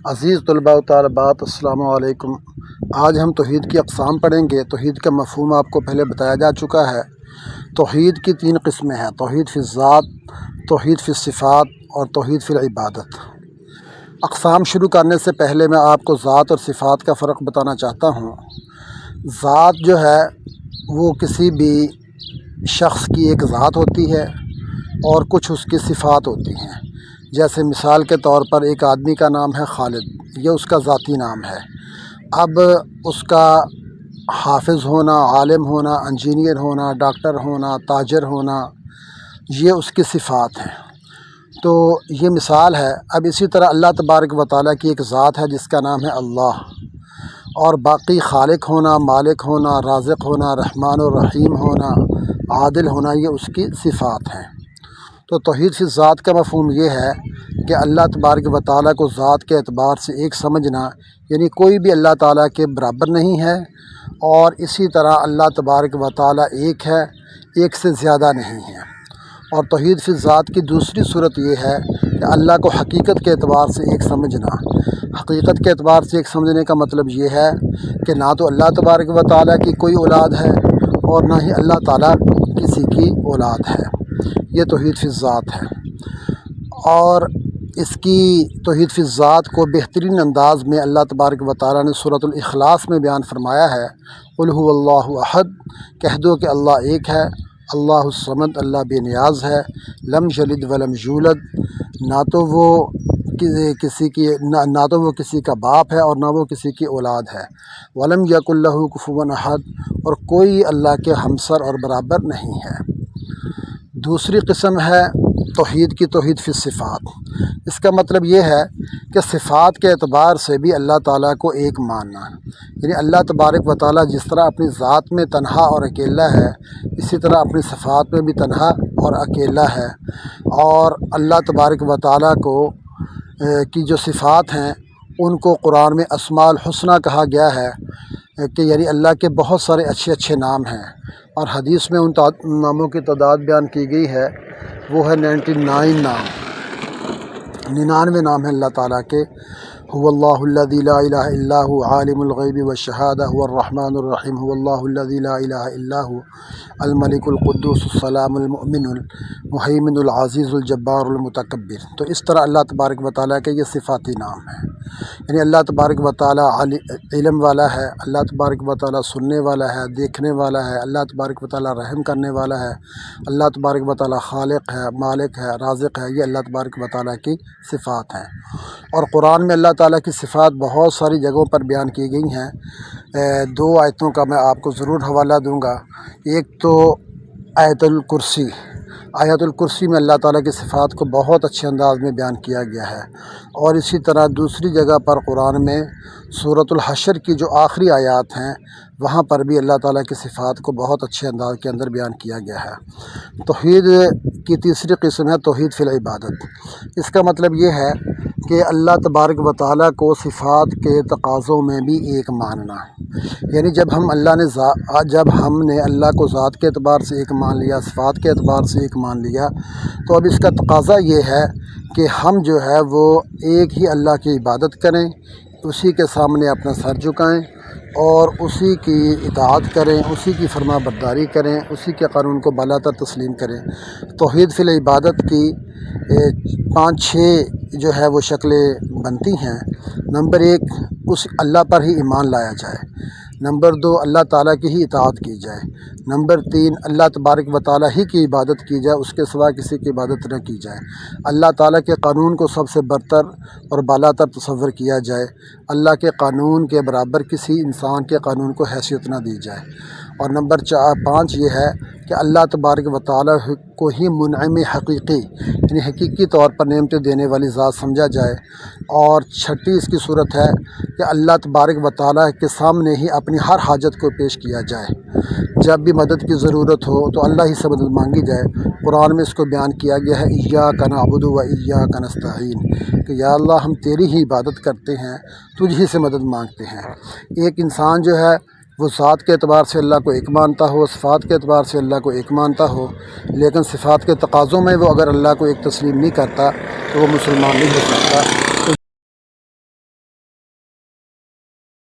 عزیز طلباء و طالبات السلام علیکم۔ آج ہم توحید کی اقسام پڑھیں گے۔ توحید کا مفہوم آپ کو پہلے بتایا جا چکا ہے۔ توحید کی 3 قسمیں ہیں: توحید فی الذات، توحید فی الصفات اور توحید فی العبادت۔ اقسام شروع کرنے سے پہلے میں آپ کو ذات اور صفات کا فرق بتانا چاہتا ہوں۔ ذات جو ہے وہ کسی بھی شخص کی ایک ذات ہوتی ہے اور کچھ اس کی صفات ہوتی ہیں۔ جیسے مثال کے طور پر ایک آدمی کا نام ہے خالد، یہ اس کا ذاتی نام ہے۔ اب اس کا حافظ ہونا، عالم ہونا، انجینئر ہونا، ڈاکٹر ہونا، تاجر ہونا، یہ اس کی صفات ہیں۔ تو یہ مثال ہے۔ اب اسی طرح اللہ تبارک و تعالیٰ کی ایک ذات ہے جس کا نام ہے اللہ، اور باقی خالق ہونا، مالک ہونا، رازق ہونا، رحمان و رحیم ہونا، عادل ہونا، یہ اس کی صفات ہیں۔ تو توحید فی الذات کا مفہوم یہ ہے کہ اللہ تبارک و تعالیٰ کو ذات کے اعتبار سے ایک سمجھنا، یعنی کوئی بھی اللہ تعالیٰ کے برابر نہیں ہے، اور اسی طرح اللہ تبارک و تعالیٰ ایک ہے، ایک سے زیادہ نہیں ہے۔ اور توحید فی الذات کی دوسری صورت یہ ہے کہ اللہ کو حقیقت کے اعتبار سے ایک سمجھنا۔ حقیقت کے اعتبار سے ایک سمجھنے کا مطلب یہ ہے کہ نہ تو اللہ تبارک و تعالیٰ کی کوئی اولاد ہے اور نہ ہی اللہ تعالیٰ کسی کی اولاد ہے۔ یہ توحید فی الذات ہے۔ اور اس کی توحید فی الذات کو بہترین انداز میں اللہ تبارک و تعالیٰ نے سورۃ الاخلاص میں بیان فرمایا ہے۔ قل هو اللہ احد، کہہ دو کہ اللہ ایک ہے، اللہ الصمد، اللہ بے نیاز ہے، لم یلد ولم یولد، نہ تو وہ کسی کا باپ ہے اور نہ وہ کسی کی اولاد ہے، ولم یکن لہ کفوا احد، اور کوئی اللہ کے ہمسر اور برابر نہیں ہے۔ دوسری قسم ہے توحید کی توحید فی الصفات۔ اس کا مطلب یہ ہے کہ صفات کے اعتبار سے بھی اللہ تعالیٰ کو ایک ماننا، یعنی اللہ تبارک و تعالیٰ جس طرح اپنی ذات میں تنہا اور اکیلا ہے، اسی طرح اپنی صفات میں بھی تنہا اور اکیلا ہے۔ اور اللہ تبارک و تعالیٰ کی جو صفات ہیں ان کو قرآن میں اسماء الحسنی کہا گیا ہے، کہ یعنی اللہ کے بہت سارے اچھے نام ہیں، اور حدیث میں ان ناموں کی تعداد بیان کی گئی ہے، وہ ہے 99 نام، 99 نام ہیں اللہ تعالیٰ کے۔ هو اللہ الذی لا الہ الا هو عالم الغیب والشہادہ هو الرحمن الرحیم هو اللہ الذی لا الہ الا هو الملک القدوس السلام المؤمن المہیمن العزیز الجبار المتکبر۔ تو اس طرح اللہ تبارک و تعالیٰ کے یہ صفاتی نام ہیں، یعنی اللہ تبارک و تعالیٰ علم والا ہے، اللہ تبارک و تعالیٰ سننے والا ہے، دیکھنے والا ہے، اللہ تبارک و تعالیٰ رحم کرنے والا ہے، اللہ تبارک و تعالیٰ خالق ہے، مالک ہے، رازق ہے، یہ اللہ تبارک و تعالیٰ کی صفات ہیں۔ اور قرآن میں اللہ تعالیٰ کی صفات بہت ساری جگہوں پر بیان کی گئی ہیں۔ 2 آیتوں کا میں آپ کو ضرور حوالہ دوں گا۔ ایک تو آیت الکرسی، آیت الکرسی میں اللہ تعالیٰ کی صفات کو بہت اچھے انداز میں بیان کیا گیا ہے، اور اسی طرح دوسری جگہ پر قرآن میں سورۃ الحشر کی جو آخری آیات ہیں وہاں پر بھی اللہ تعالیٰ کی صفات کو بہت اچھے انداز کے اندر بیان کیا گیا ہے۔ توحید کی تیسری قسم ہے توحید فی العبادت۔ اس کا مطلب یہ ہے کہ اللہ تبارک و تعالیٰ کو صفات کے تقاضوں میں بھی ایک ماننا، یعنی جب ہم نے اللہ کو ذات کے اعتبار سے ایک مان لیا، صفات کے اعتبار سے ایک مان لیا، تو اب اس کا تقاضا یہ ہے کہ ہم جو ہے وہ ایک ہی اللہ کی عبادت کریں، اسی کے سامنے اپنا سر جھکائیں اور اسی کی اطاعت کریں، اسی کی فرما برداری کریں، اسی کے قانون کو بالاتر تسلیم کریں۔ توحید فی العبادت کی 5-6 جو ہے وہ شکلیں بنتی ہیں۔ نمبر 1، اس اللہ پر ہی ایمان لایا جائے۔ نمبر 2، اللہ تعالیٰ کی ہی اطاعت کی جائے۔ نمبر 3، اللہ تبارک و تعالیٰ ہی کی عبادت کی جائے، اس کے سوا کسی کی عبادت نہ کی جائے۔ اللہ تعالیٰ کے قانون کو سب سے برتر اور بالاتر تصور کیا جائے، اللہ کے قانون کے برابر کسی انسان کے قانون کو حیثیت نہ دی جائے۔ اور نمبر 5 یہ ہے کہ اللہ تبارک و تعالیٰ کو ہی منعم حقیقی، یعنی حقیقی طور پر نعمتیں دینے والی ذات سمجھا جائے۔ اور 6 اس کی صورت ہے کہ اللہ تبارک و تعالیٰ کے سامنے ہی اپنی ہر حاجت کو پیش کیا جائے، جب بھی مدد کی ضرورت ہو تو اللہ ہی سے مدد مانگی جائے۔ قرآن میں اس کو بیان کیا گیا ہے، ایاک نعبد و ایاک نستعین، کہ یا اللہ ہم تیری ہی عبادت کرتے ہیں، تجھ ہی سے مدد مانگتے ہیں۔ ایک انسان جو ہے وہ ذات کے اعتبار سے اللہ کو ایک مانتا ہو، صفات کے اعتبار سے اللہ کو ایک مانتا ہو، لیکن صفات کے تقاضوں میں وہ اگر اللہ کو ایک تسلیم نہیں کرتا تو وہ مسلمان نہیں ہو سکتا۔